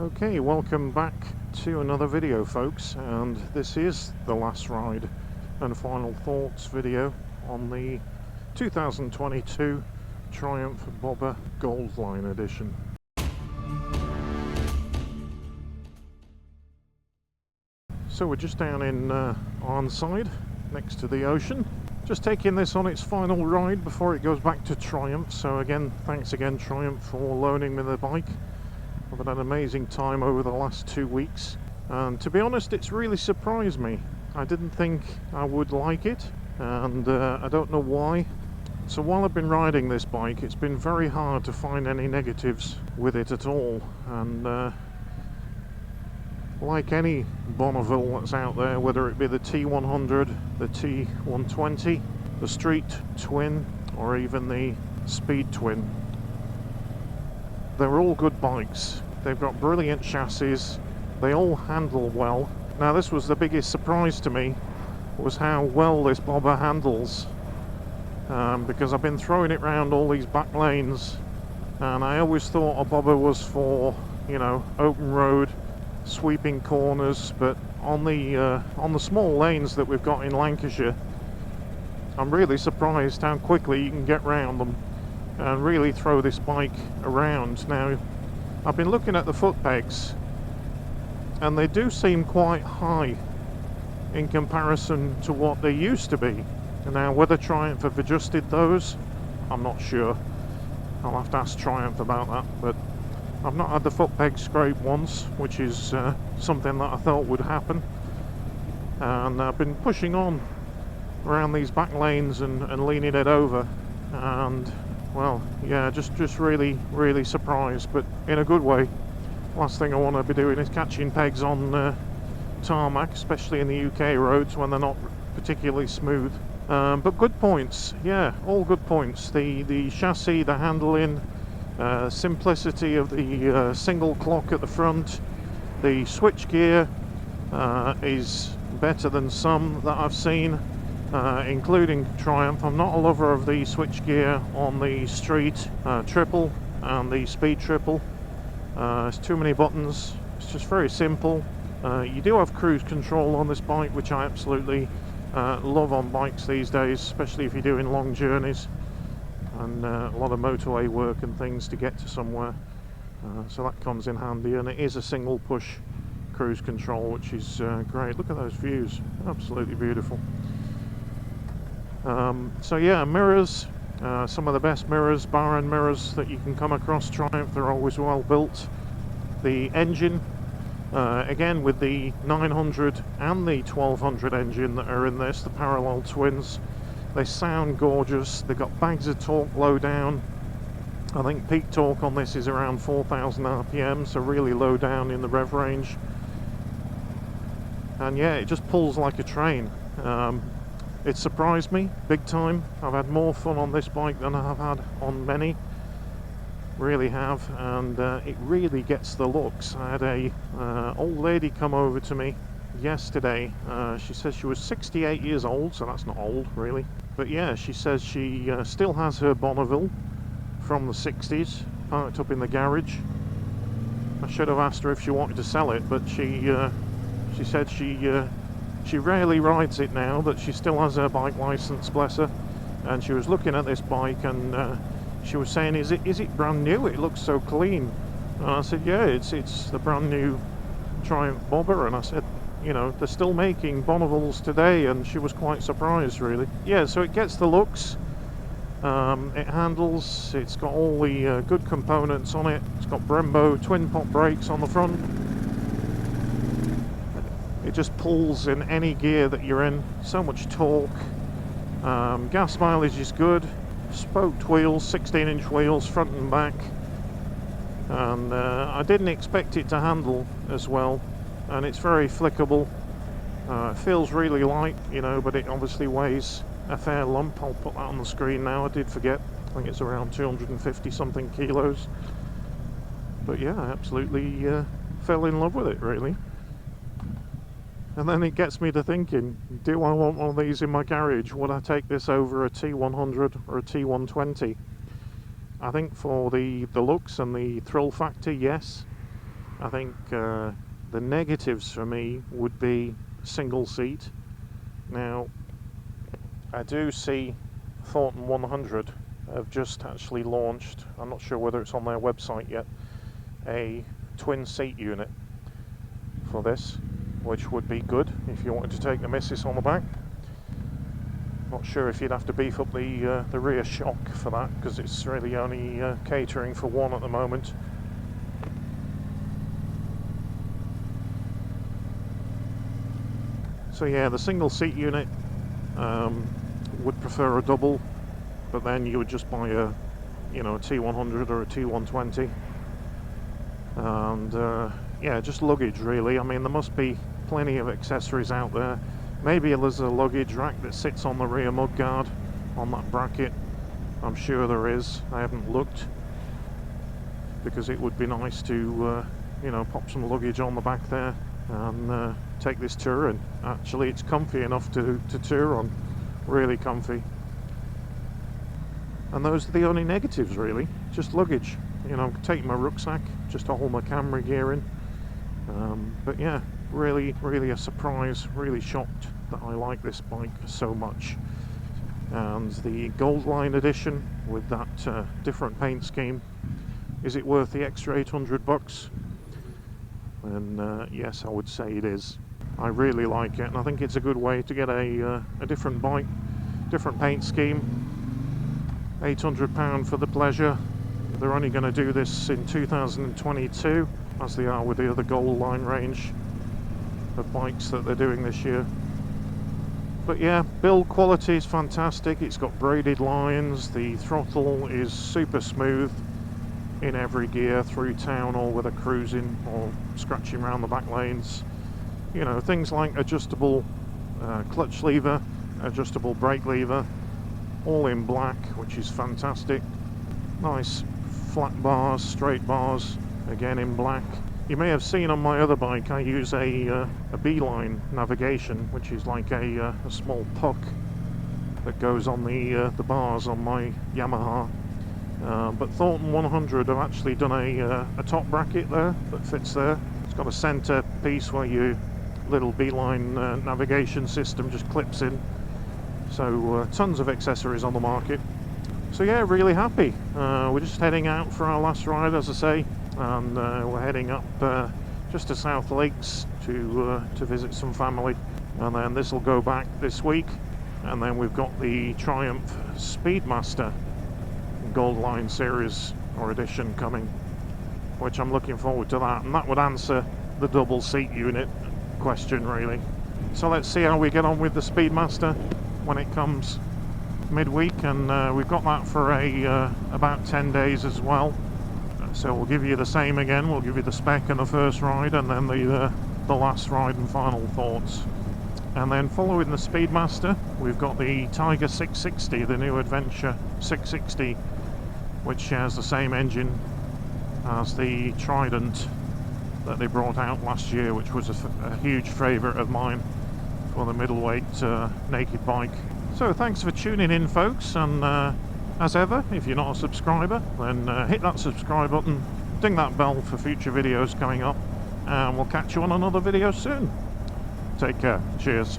Okay, welcome back to another video, folks, and this is the last ride and final thoughts video on the 2022 Triumph Bobber Goldline Edition. So we're just down in Arnside, next to the ocean, just taking this on its final ride before it goes back to Triumph. So again, thanks again Triumph for loaning me the bike. I've had an amazing time over the last 2 weeks, and to be honest, it's really surprised me. I didn't think I would like it, and I don't know why. So while I've been riding this bike, it's been very hard to find any negatives with it at all, and like any Bonneville that's out there, whether it be the T100, the T120, the Street Twin, or even the Speed Twin, they're all good bikes. They've got brilliant chassis, they all handle well. Now this was the biggest surprise to me, was how well this bobber handles, because I've been throwing it around all these back lanes, and I always thought a bobber was for, you know, open road, sweeping corners, but on the small lanes that we've got in Lancashire, I'm really surprised how quickly you can get round them and really throw this bike around. Now, I've been looking at the foot pegs, and they do seem quite high in comparison to what they used to be. And now, whether Triumph have adjusted those, I'm not sure. I'll have to ask Triumph about that, but I've not had the foot peg scrape once, which is something that I thought would happen. And I've been pushing on around these back lanes and leaning it over, and well, yeah, just really surprised, but in a good way. Last thing I want to be doing is catching pegs on tarmac, especially in the UK roads when they're not particularly smooth. But good points, yeah, all good points. The chassis, the handling, simplicity of the single clock at the front, the switch gear is better than some that I've seen, including Triumph. I'm not a lover of the switch gear on the Street Triple and the Speed Triple. It's too many buttons, it's just very simple. You do have cruise control on this bike, which I absolutely love on bikes these days, especially if you're doing long journeys and a lot of motorway work and things to get to somewhere. So that comes in handy, and it is a single push cruise control, which is great. Look at those views, absolutely beautiful. So yeah, mirrors, some of the best mirrors, Baron mirrors that you can come across. Triumph, they're always well built. The engine, again with the 900 and the 1200 engine that are in this, the parallel twins, they sound gorgeous. They've got bags of torque low down. I think peak torque on this is around 4,000 RPM, so really low down in the rev range. And yeah, it just pulls like a train. It surprised me big time. I've had more fun on this bike than I have had on many, really have, and it really gets the looks. I had a old lady come over to me yesterday. She says she was 68 years old, so that's not old really, but yeah, she says she still has her Bonneville from the 60s parked up in the garage. I should have asked her if she wanted to sell it, but she said she rarely rides it now, but she still has her bike license, bless her. And she was looking at this bike, and she was saying, is it brand new? It looks so clean. And I said, yeah, it's the brand new Triumph Bobber. And I said, you know, they're still making Bonnevilles today, and she was quite surprised, really. Yeah, so it gets the looks. It handles, it's got all the good components on it. It's got Brembo twin pot brakes on the front. It just pulls in any gear that you're in. So much torque. Gas mileage is good. Spoked wheels, 16-inch wheels, front and back. And I didn't expect it to handle as well. And it's very flickable. It feels really light, you know, but it obviously weighs a fair lump. I'll put that on the screen now. I did forget. I think it's around 250 something kilos. But yeah, I absolutely fell in love with it, really. And then it gets me to thinking, do I want one of these in my garage? Would I take this over a T100 or a T120? I think for the looks and the thrill factor, yes. I think the negatives for me would be single seat. Now, I do see Thornton 100 have just actually launched, I'm not sure whether it's on their website yet, a twin seat unit for this, which would be good if you wanted to take the missus on the back. Not sure if you'd have to beef up the rear shock for that, because it's really only catering for one at the moment. So yeah, the single seat unit, would prefer a double, but then you would just buy a, you know, a T100 or a T120, and yeah, just luggage really. I mean, there must be plenty of accessories out there. Maybe there's a luggage rack that sits on the rear mudguard on that bracket. I'm sure there is. I haven't looked, because it would be nice to you know, pop some luggage on the back there and take this touring. Actually, it's comfy enough to tour on, really comfy. And those are the only negatives really, just luggage. You know, take my rucksack just to hold my camera gear in. But yeah, really a surprise, really shocked that I like this bike so much. And the Goldline Edition with that different paint scheme, is it worth the extra 800 bucks? And yes, I would say it is. I really like it, and I think it's a good way to get a different bike, different paint scheme. £800 for the pleasure. They're only going to do this in 2022, as they are with the other Goldline range of bikes that they're doing this year. But yeah, build quality is fantastic. It's got braided lines, the throttle is super smooth in every gear, through town or whether cruising or scratching around the back lanes. You know, things like adjustable clutch lever, adjustable brake lever, all in black, which is fantastic. Nice flat bars, straight bars, again in black. You may have seen on my other bike I use a B-line navigation, which is like a small puck that goes on the bars on my Yamaha. But Thornton 100 have actually done a top bracket there that fits there. It's got a centre piece where your little B-line navigation system just clips in. So tons of accessories on the market. So yeah, really happy. We're just heading out for our last ride, as I say, and we're heading up just to South Lakes to visit some family, and then this will go back this week. And then we've got the Triumph Speedmaster Goldline series or edition coming, which I'm looking forward to that, and that would answer the double seat unit question really. So let's see how we get on with the Speedmaster when it comes midweek, and we've got that for about 10 days as well. So we'll give you the same again. We'll give you the spec and the first ride, and then the last ride and final thoughts. And then following the Speedmaster, we've got the Tiger 660, the new Adventure 660, which shares the same engine as the Trident that they brought out last year, which was a huge favourite of mine for the middleweight naked bike. So thanks for tuning in, folks, and as ever, if you're not a subscriber, then hit that subscribe button, ding that bell for future videos coming up, and we'll catch you on another video soon. Take care. Cheers.